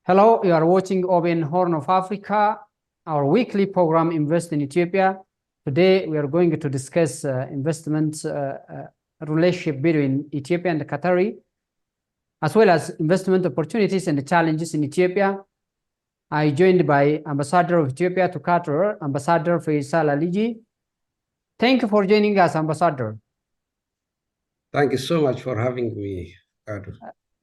Hello, you are watching Open Horn of Africa, our weekly program Invest in Ethiopia. Today, we are going to discuss investment relationship between Ethiopia and Qatari, as well as investment opportunities and challenges in Ethiopia. I joined by Ambassador of Ethiopia to Qatar, Ambassador Feyisel Aliyyi. Thank you for joining us, Ambassador. Thank you so much for having me, Ricardo.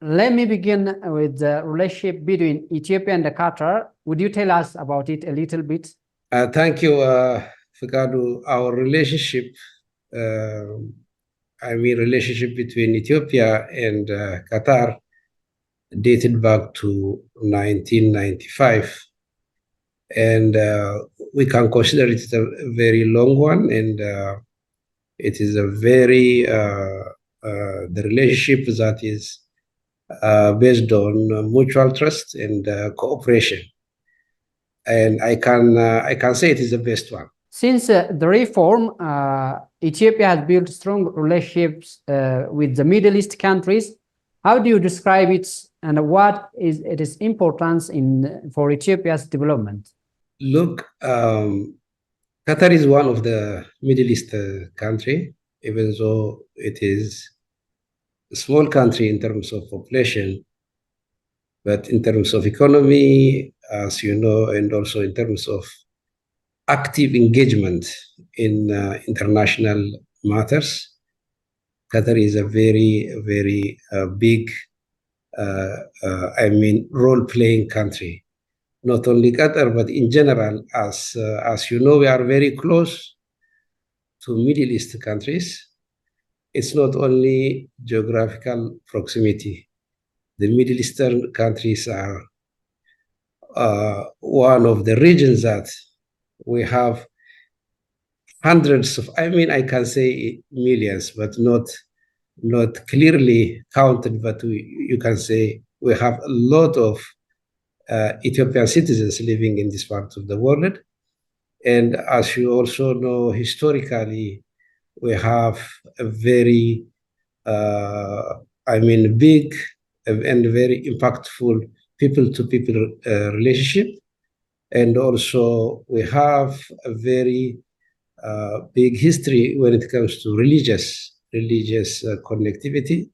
Let me begin with the relationship between Ethiopia and Qatar. Would you tell us about it a little bit? Thank you, Ricardo. Our relationship, relationship between Ethiopia and Qatar dated back to 1995. And we can consider it a very long one. And it is a very, the relationship that is based on mutual trust and cooperation, and I can say it is the best one. Since the reform, Ethiopia has built strong relationships with the Middle East countries. How do you describe it, and what is its importance for Ethiopia's development? Look, Qatar is one of the Middle East country, even though it is a small country in terms of population, but in terms of economy, as you know, and also in terms of active engagement in international matters, Qatar is a very, very big, role-playing country. Not only Qatar, but in general, as you know, we are very close to Middle East countries. It's not only geographical proximity. The Middle Eastern countries are one of the regions that we have hundreds of, I can say millions, but not clearly counted, but you can say we have a lot of Ethiopian citizens living in this part of the world. And as you also know, historically, we have a very, big and very impactful people-to-people relationship. And also we have a very big history when it comes to religious connectivity.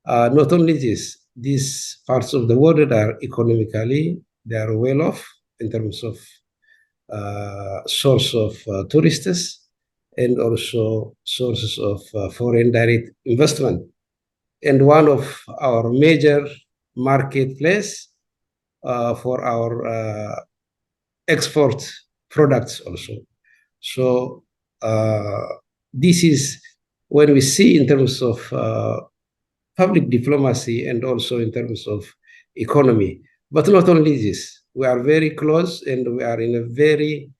Not only this, these parts of the world are economically, they are well off in terms of source of tourists, and also sources of foreign direct investment. And one of our major marketplace for our export products also. So this is when we see in terms of public diplomacy and also in terms of economy. But not only this, we are very close and we are in a very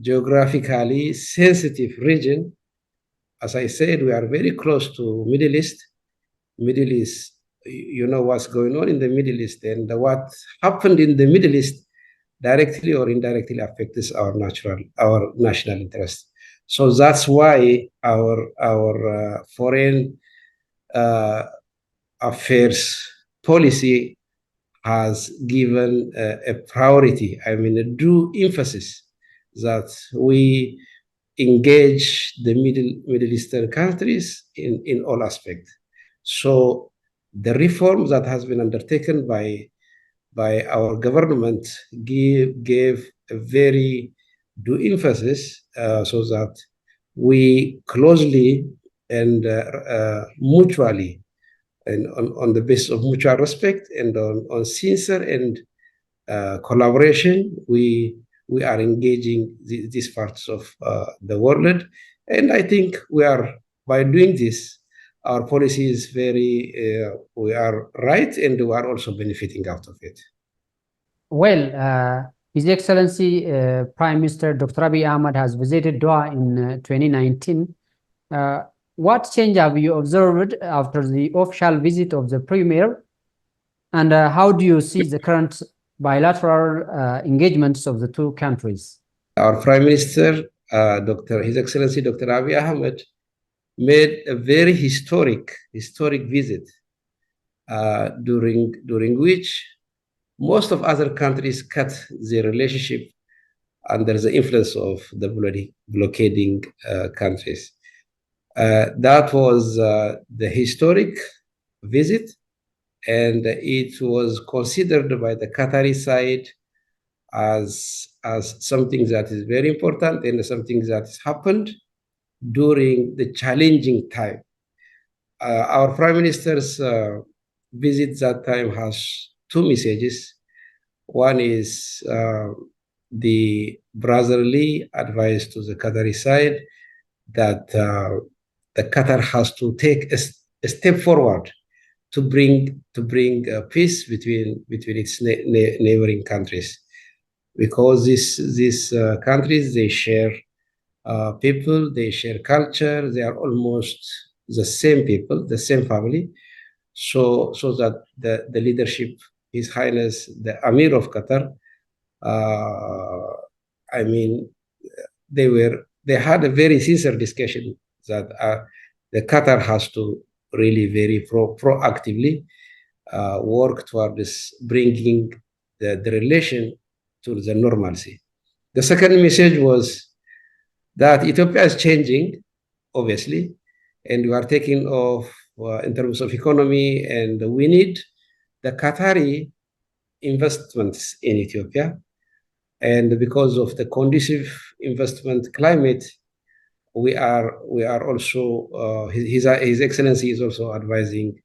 geographically sensitive region. As I said, we are very close to Middle East. Middle East, you know what's going on in the Middle East, and what happened in the Middle East directly or indirectly affects our national interest. So that's why our foreign affairs policy has given a priority, a due emphasis that we engage the Middle Eastern countries in all aspects. So the reforms that has been undertaken by our government gave a very due emphasis so that we closely and mutually, and on the basis of mutual respect and on sincere and collaboration, we are engaging these parts of the world. And I think we are, by doing this, our policy is very, we are right, and we are also benefiting out of it. Well, His Excellency Prime Minister Dr. Abiy Ahmed has visited Doha in 2019. What change have you observed after the official visit of the Premier? And how do you see the current bilateral engagements of the two countries? Our Prime Minister, His Excellency Dr. Abiy Ahmed, made a very historic visit, during which most of other countries cut their relationship under the influence of the blockading countries. That was the historic visit, and it was considered by the Qatari side as something that is very important and something that has happened during the challenging time. Our Prime Minister's visit that time has two messages. One is the brotherly advice to the Qatari side that the Qatar has to take a step forward to bring peace between its neighboring countries, because these countries, they share people, they share culture, they are almost the same people, the same family. So that the leadership, His Highness the Amir of Qatar, I mean, they had a very sincere discussion that the Qatar has to really very proactively work towards bringing the relation to the normalcy. The second message was that Ethiopia is changing, obviously, and we are taking off in terms of economy, and we need the Qatari investments in Ethiopia. And because of the conducive investment climate, we are also, His Excellency is also advising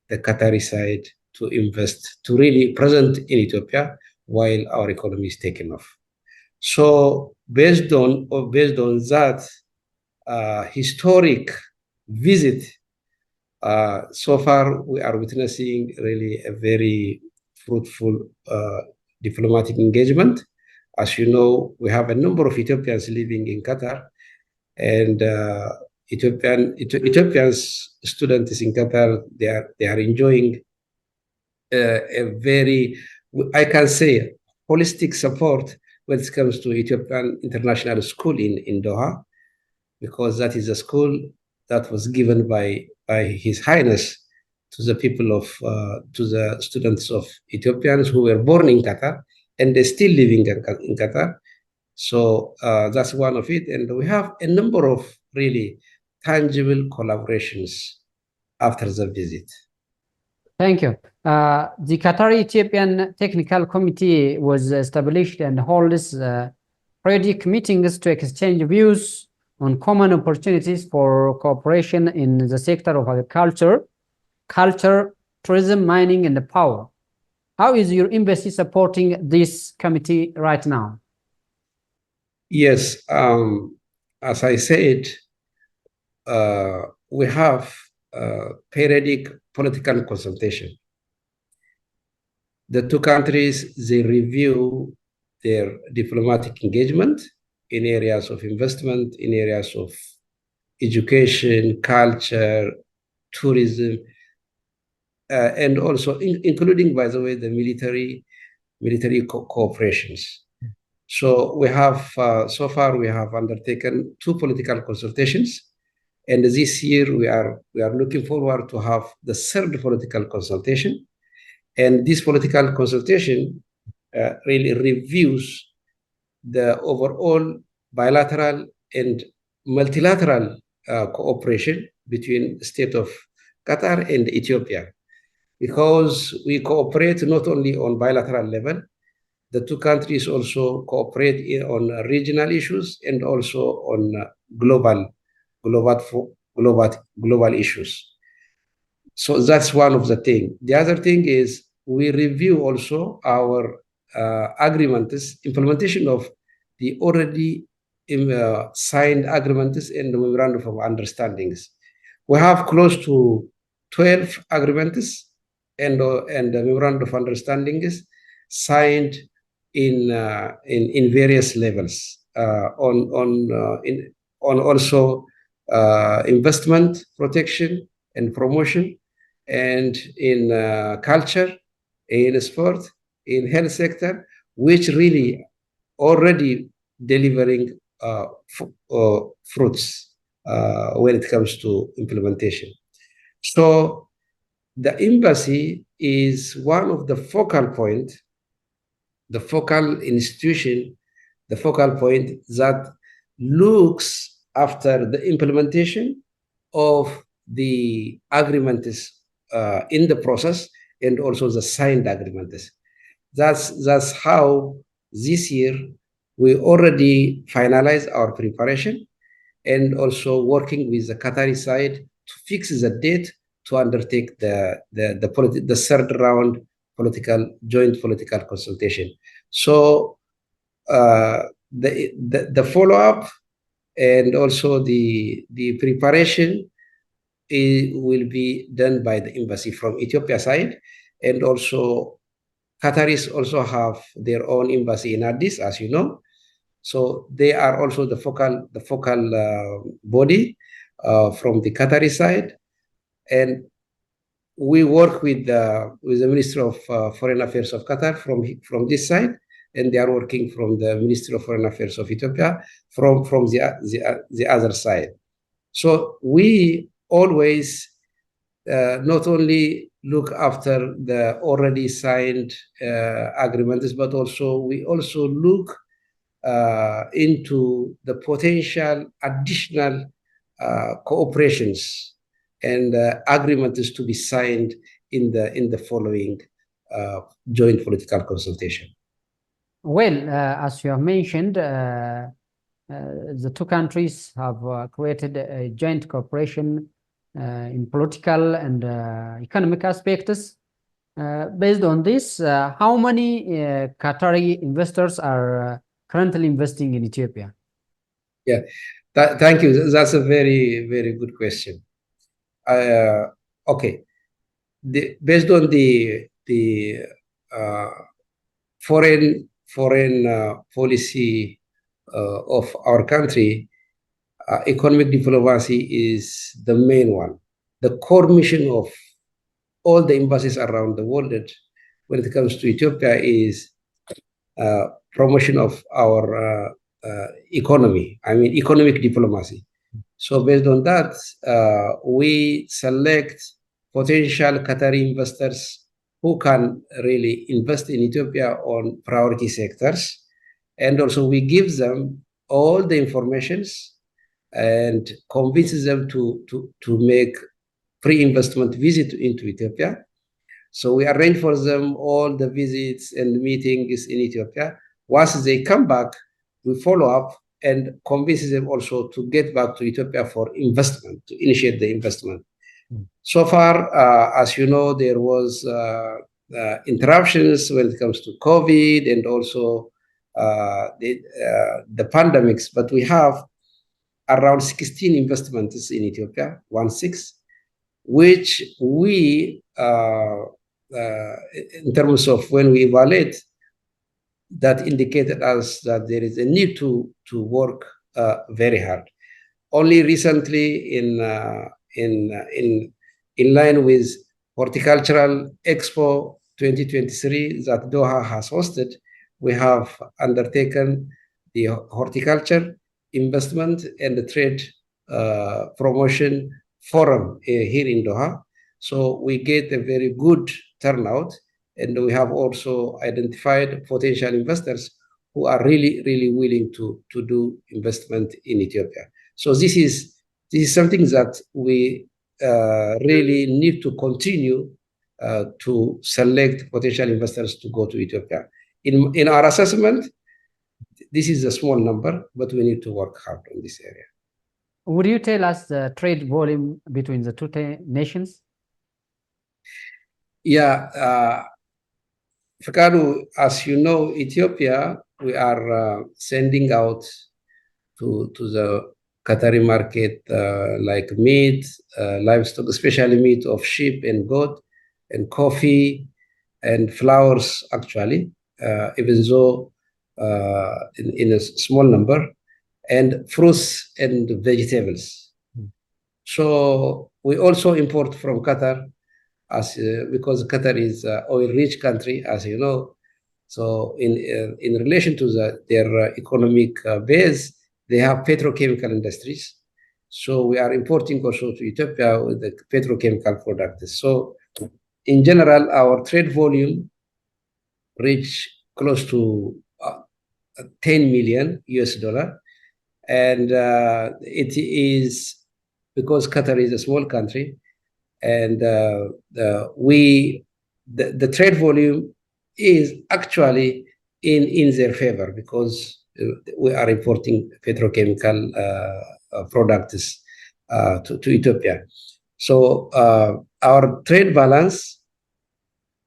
the Qatari side to invest, to really present in Ethiopia while our economy is taking off. So based on that historic visit, so far we are witnessing really a very fruitful diplomatic engagement. As you know, we have a number of Ethiopians living in Qatar, and Ethiopian students in Qatar, they are enjoying a very, I can say, holistic support when it comes to Ethiopian International School in Doha, because that is a school that was given by His Highness to the people of, to the students of Ethiopians who were born in Qatar, and they're still living in Qatar. So that's one of it. And we have a number of really tangible collaborations after the visit. Thank you. The Qatari Ethiopian Technical Committee was established and holds periodic meetings to exchange views on common opportunities for cooperation in the sector of agriculture, culture, tourism, mining, and power. How is your embassy supporting this committee right now? Yes, as I said, we have periodic political consultation. The two countries, they review their diplomatic engagement in areas of investment, in areas of education, culture, tourism, and also including, by the way, the military cooperations. So we have, so far we have undertaken 2 political consultations, and this year we are looking forward to have the 3rd political consultation. And this political consultation really reviews the overall bilateral and multilateral cooperation between the state of Qatar and Ethiopia, because we cooperate not only on bilateral level, the two countries also cooperate on regional issues and also on global issues. So that's one of the things. The other thing is we review also our agreements, implementation of the already signed agreements and the memorandum of understandings. We have close to 12 agreements and the memorandum of understandings signed in various levels on also investment protection and promotion, and in culture, in sport, in health sector, which really already delivering fruits when it comes to implementation. So the embassy is one of the focal points the focal institution, the focal point that looks after the implementation of the agreements in the process and also the signed agreements. That's how this year we already finalized our preparation and also working with the Qatari side to fix the date to undertake the third round joint political consultation. So the follow-up and also the preparation will be done by the embassy from Ethiopia side, and also Qataris also have their own embassy in Addis, as you know. So they are also the focal body from the Qatari side, and we work with the Ministry of Foreign Affairs of Qatar from this side, and they are working from the Ministry of Foreign Affairs of Ethiopia from the other side. So we always not only look after the already signed agreements, but also we also look into the potential additional cooperations and agreements to be signed in the following joint political consultation. Well, as you have mentioned, the two countries have created a joint cooperation in political and economic aspects. Based on this, how many Qatari investors are currently investing in Ethiopia? Yeah, thank you. That's a very, very good question. Okay, based on the foreign policy of our country, economic diplomacy is the main one. The core mission of all the embassies around the world when it comes to Ethiopia is promotion of our economy, economic diplomacy. So based on that, we select potential Qatari investors who can really invest in Ethiopia on priority sectors. And also we give them all the informations and convince them to make pre-investment visit into Ethiopia. So we arrange for them all the visits and meetings in Ethiopia. Once they come back, we follow up and convince them also to get back to Ethiopia for investment, to initiate the investment. So far, as you know, there was interruptions when it comes to COVID and also the pandemics, but we have around 16 investments in Ethiopia, 16, which we, in terms of when we evaluate, that indicated us that there is a need to work very hard. Only recently, in line with Horticultural Expo 2023 that Doha has hosted, we have undertaken the horticulture investment and the trade promotion forum here in Doha. So we get a very good turnout, and we have also identified potential investors who are really, really willing to do investment in Ethiopia. So this is something that we really need to continue to select potential investors to go to Ethiopia. In our assessment, this is a small number, but we need to work hard on this area. Would you tell us the trade volume between the two nations? Yeah, Fikadu, as you know, Ethiopia, we are sending out to the Qatari market like meat, livestock, especially meat of sheep and goat, and coffee and flowers, actually, even though in a small number, and fruits and vegetables. So we also import from Qatar, because Qatar is an oil-rich country, as you know. So in relation to their economic base, they have petrochemical industries. So we are importing also to Ethiopia with the petrochemical products. So in general, our trade volume reached close to 10 million US dollar. And it is because Qatar is a small country, and the trade volume is actually in their favor, because we are importing petrochemical products to Ethiopia. So our trade balance,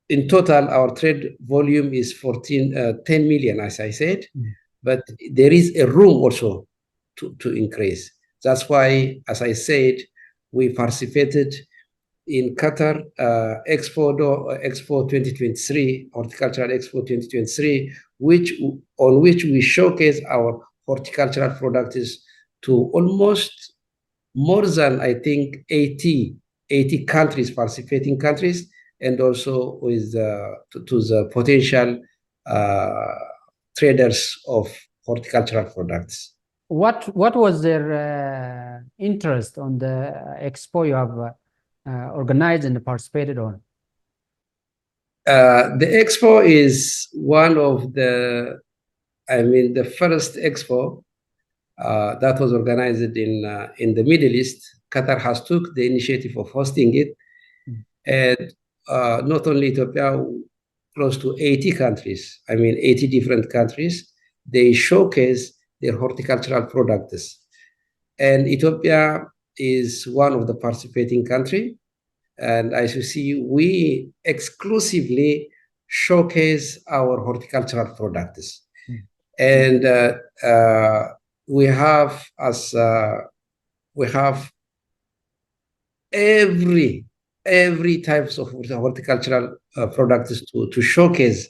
in total, our trade volume is 10 million, as I said, but there is a room also to increase. That's why, as I said, we participated in Qatar Expo 2023, Horticultural Expo 2023, on which we showcase our horticultural products to almost more than, I think, 80 countries, participating countries, and also with to the potential traders of horticultural products. What was their interest on the expo you have organized and participated on? The expo is one of the first expo that was organized in the Middle East. Qatar has took the initiative of hosting it, and not only Ethiopia, close to 80 countries, 80 different countries, they showcase their horticultural products. And Ethiopia is one of the participating countries. And as you see, we exclusively showcase our horticultural products. And we have every types of horticultural products to showcase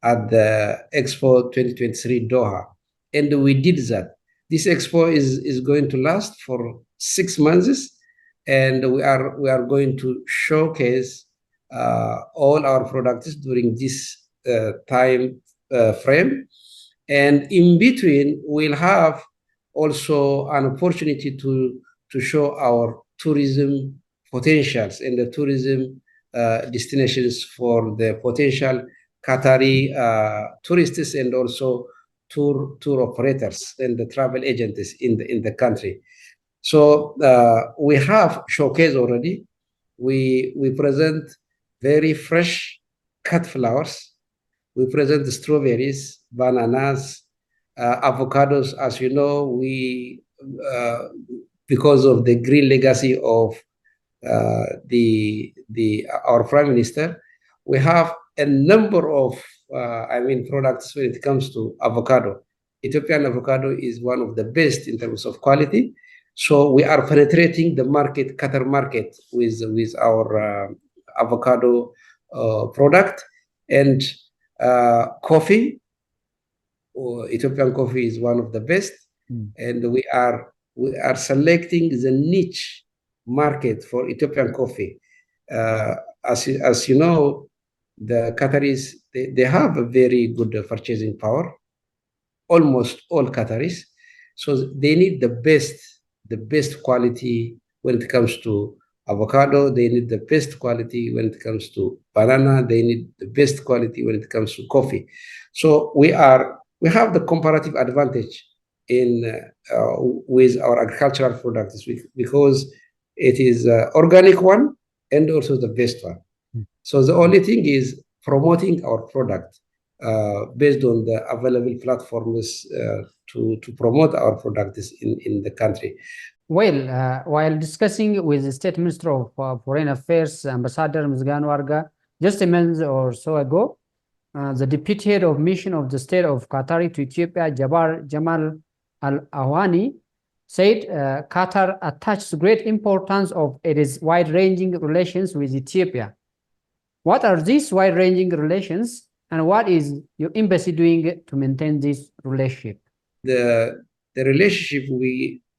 at the Expo 2023 Doha. And we did that. This expo is going to last for 6 months, and we are going to showcase all our products during this time frame. And in between, we'll have also an opportunity to show our tourism potentials and the tourism destinations for the potential Qatari tourists, and also tour operators and the travel agents in the country. So we have showcase already. We present very fresh cut flowers. We present the strawberries, bananas, avocados. As you know, we because of the green legacy of our Prime Minister, we have a number of products when it comes to avocado. Ethiopian avocado is one of the best in terms of quality. So we are penetrating the market, Qatar market, with our avocado product. And coffee, Ethiopian coffee is one of the best. And we are selecting the niche market for Ethiopian coffee. As you know, the Qataris, they have a very good purchasing power, almost all Qataris. So they need the best quality when it comes to avocado. They need the best quality when it comes to banana. They need the best quality when it comes to coffee. So we have the comparative advantage with our agricultural products, because it is organic one and also the best one. So the only thing is promoting our product based on the available platforms to promote our products in the country. Well, while discussing with the State Minister of Foreign Affairs, Ambassador Mzgano Arga, just a month or so ago, the Deputy Head of Mission of the State of Qatar to Ethiopia, Jamal Al-Awani, said Qatar attaches great importance of its wide-ranging relations with Ethiopia. What are these wide-ranging relations, and what is your embassy doing to maintain this relationship? The relationship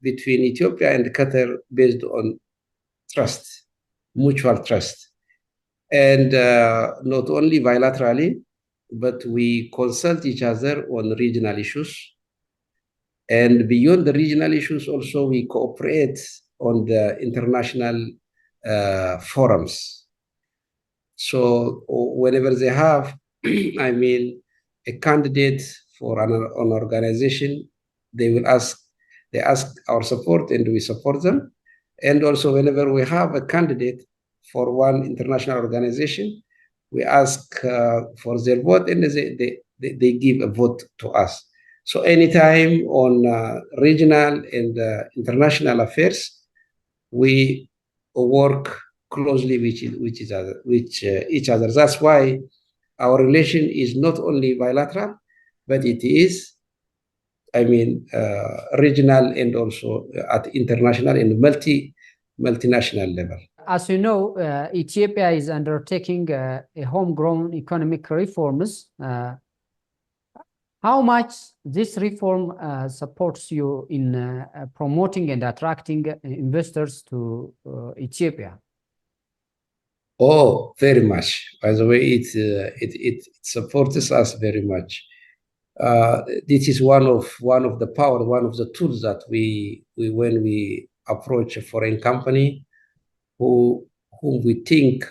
between Ethiopia and Qatar based on trust, mutual trust, and not only bilaterally, but we consult each other on regional issues. And beyond the regional issues, also we cooperate on the international forums. So whenever they have, a candidate for an organization, they ask our support, and we support them. And also, whenever we have a candidate for one international organization, we ask for their vote, and they give a vote to us. So anytime on regional and international affairs, we work closely with each other. That's why our relation is not only bilateral, but it is, regional and also at international and multinational level. As you know, Ethiopia is undertaking a homegrown economic reforms. How much this reform supports you in promoting and attracting investors to Ethiopia? Oh, very much. By the way, it supports us very much. This is one of the tools that we when we approach a foreign company whom we think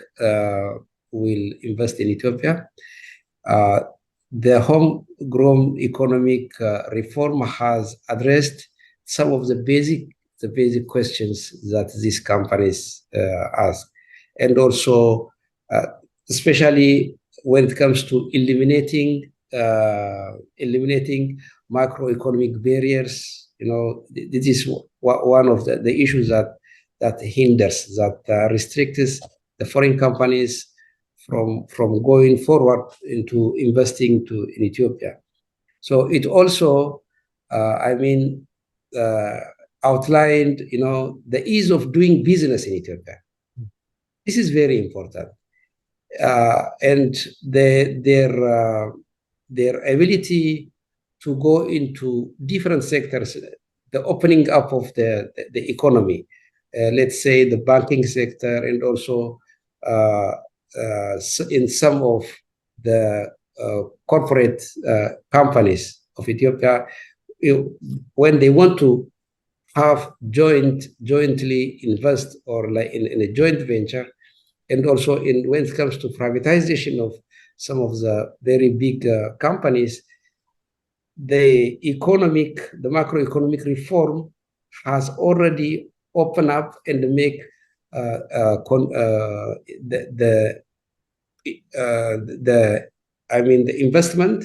will invest in Ethiopia. The homegrown economic reform has addressed some of the basic questions that these companies ask, and also especially when it comes to eliminating macroeconomic barriers. This is one of the issues that hinders, that restricts the foreign companies from going forward into investing in Ethiopia. So it also, outlined, the ease of doing business in Ethiopia. This is very important, and their ability to go into different sectors, the opening up of the economy, let's say the banking sector, and also in some of the corporate companies of Ethiopia, when they want to have jointly invest, or like in a joint venture, and also when it comes to privatization of some of the very big companies, the macroeconomic reform has already opened up and make the investment,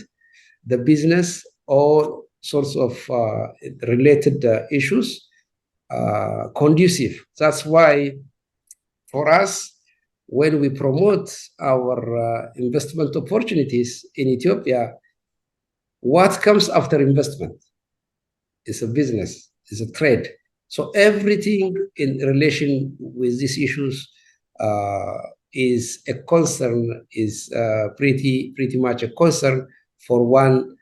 the business, all sorts of related issues conducive. That's why for us, when we promote our investment opportunities in Ethiopia, what comes after investment is a business, is a trade. So everything in relation with these issues is a concern, is pretty much a concern for one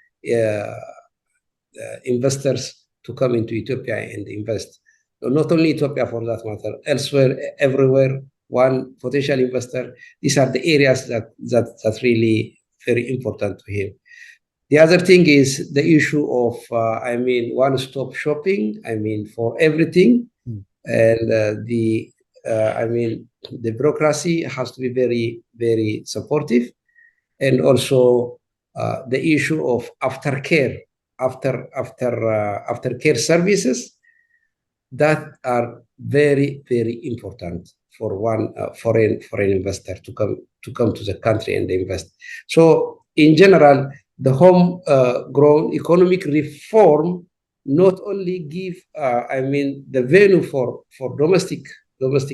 investors to come into Ethiopia and invest. So not only Ethiopia, for that matter, elsewhere, everywhere, one potential investor. These are the areas that's really very important to him. The other thing is the issue of, one-stop shopping, for everything. And the bureaucracy has to be very, very supportive. And also the issue of aftercare services that are very, very important for one foreign investor to come to the country and invest. So in general, the homegrown economic reform not only give the venue for domestic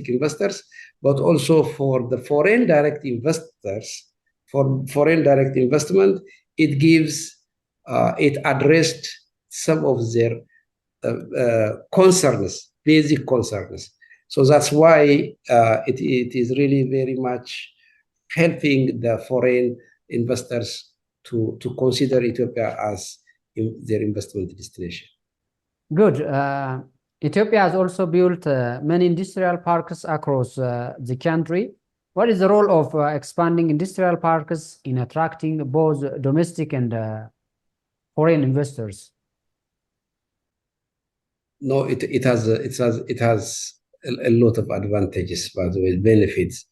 investors, but also for the foreign direct investors, for foreign direct investment. It gives it addressed some of their concerns, basic concerns. So that's why it is really very much helping the foreign investors to consider Ethiopia as their investment destination. Good. Ethiopia has also built many industrial parks across the country. What is the role of expanding industrial parks in attracting both domestic and foreign investors? No, it has a lot of advantages, by the way, benefits.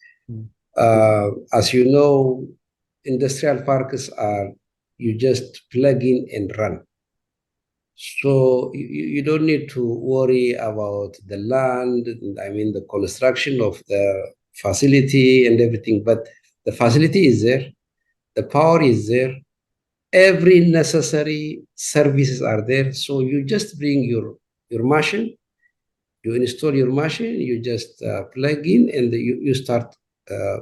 As you know, industrial parks are you just plug in and run. So you don't need to worry about the land, I mean, the construction of the facility and everything, but the facility is there, the power is there, every necessary services are there. So you just bring your machine, you install your machine, you just plug in, and you start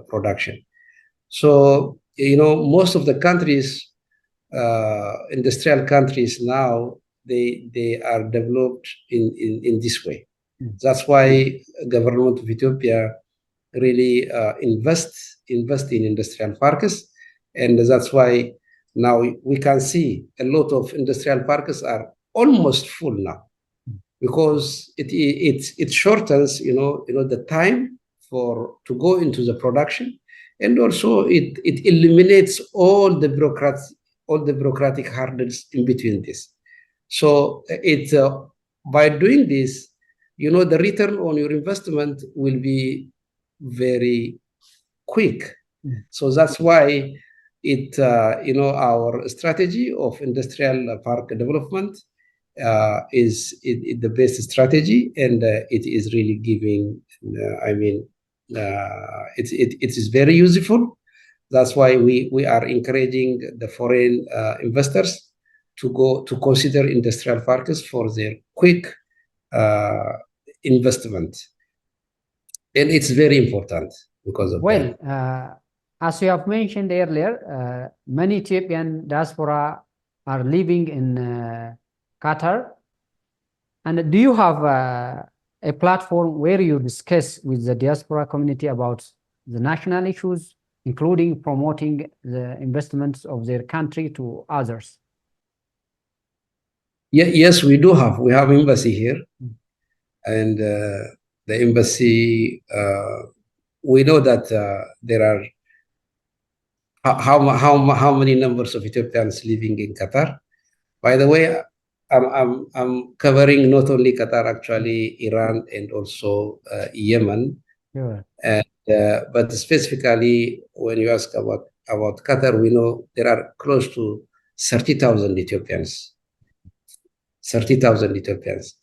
production. So, most of the countries, industrial countries now, they are developed in this way. That's why government of Ethiopia really invest in industrial parks, and that's why now we can see a lot of industrial parks are almost full now, because it shortens the time to go into the production, and also it eliminates all the bureaucratic hurdles in between this. So by doing this, the return on your investment will be very quick. So that's why our strategy of industrial park development is the best strategy, and it is really giving. It is very useful. That's why we are encouraging the foreign investors to consider industrial parks for their quick investment, and it's very important because of that. As you have mentioned earlier, many Ethiopian diaspora are living in Qatar. And do you have a platform where you discuss with the diaspora community about the national issues, including promoting the investments of their country to others? Yes, we do have. We have embassy here, and the embassy. We know that there are how many numbers of Ethiopians living in Qatar. By the way, I'm covering not only Qatar, actually Iran and also Yemen. Sure. But specifically, when you ask about Qatar, we know there are close to 30,000 Ethiopians. 30,000 Ethiopians.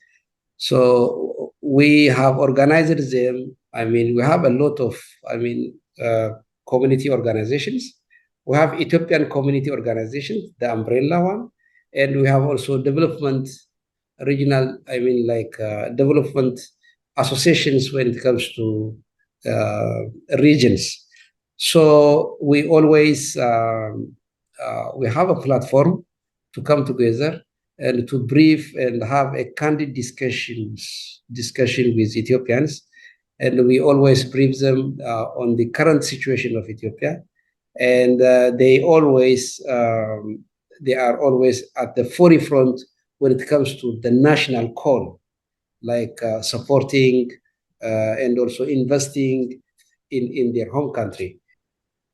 So we have organized them. I mean, we have a lot of, community organizations. We have Ethiopian community organizations, the umbrella one, and we have also development regional, development associations when it comes to regions. So we always we have a platform to come together and to brief and have a candid discussion with Ethiopians, and we always brief them on the current situation of Ethiopia, and they are always at the forefront when it comes to the national call, like supporting and also investing in their home country.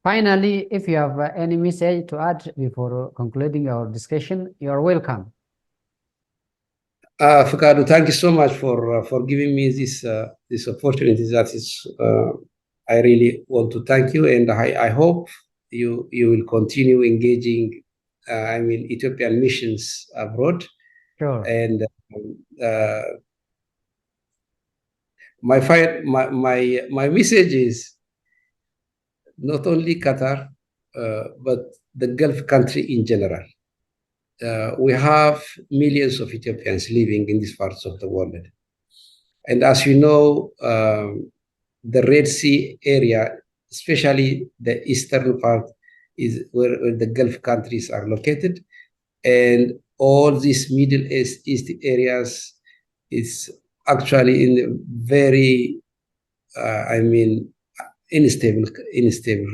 Finally, if you have any message to add before concluding our discussion, you are welcome. Fakadu, thank you so much for giving me this opportunity. That is, I really want to thank you, and I hope you will continue engaging. Ethiopian missions abroad. Sure. And my message is not only Qatar, but the Gulf country in general. We have millions of Ethiopians living in these parts of the world. And as you know, the Red Sea area, especially the eastern part, is where the Gulf countries are located. And all these Middle East areas is actually in a very, unstable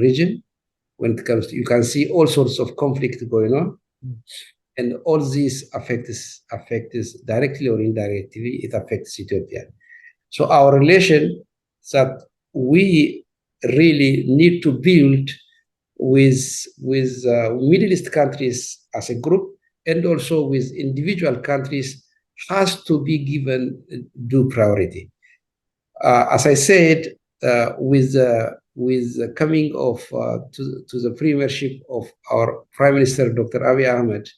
region. When it comes to, you can see all sorts of conflict going on. And all these affects directly or indirectly, it affects Ethiopia. So our relation that we really need to build with Middle East countries as a group, and also with individual countries, has to be given due priority. As I said, with the with the coming of to the premiership of our Prime Minister, Dr. Abiy Ahmed,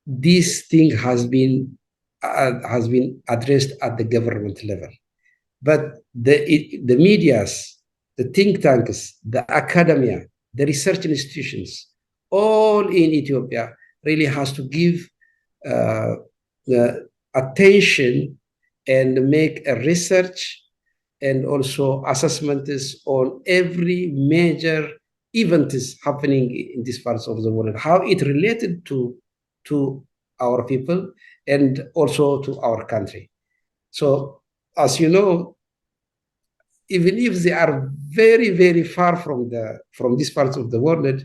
this thing has been addressed at the government level. But the medias, the think tanks, the academia, the research institutions, all in Ethiopia really has to give the attention and make a research and also assessments on every major event is happening in these parts of the world, how it related to our people and also to our country. So, as you know, even if they are very, very far from these parts of the world,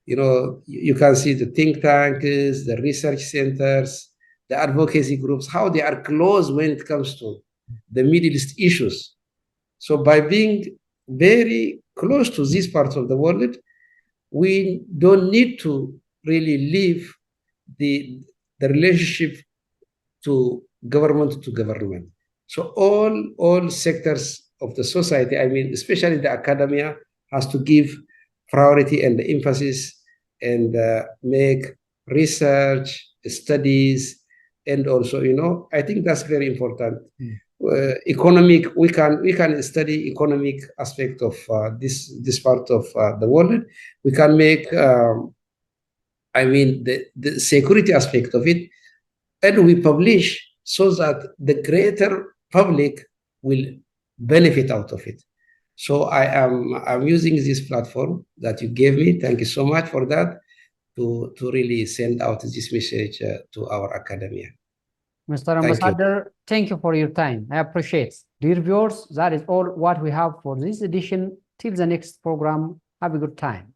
you know, you can see the think tanks, the research centers, the advocacy groups, how they are close when it comes to the Middle East issues. So by being very close to these parts of the world, we don't need to really leave the relationship to government. So all sectors of the society, I mean, especially the academia, has to give priority and emphasis and make research, studies, and also, you know, I think that's very important. Economic, we can study economic aspect of this part of the world. We can make, I mean, the security aspect of it, and we publish so that the greater public will benefit out of it. So I'm using this platform that you gave me. Thank you so much for that, to really send out this message to our academia. Mr. Ambassador, thank you for your time. I appreciate it. Dear viewers, that is all what we have for this edition. Till the next program, have a good time.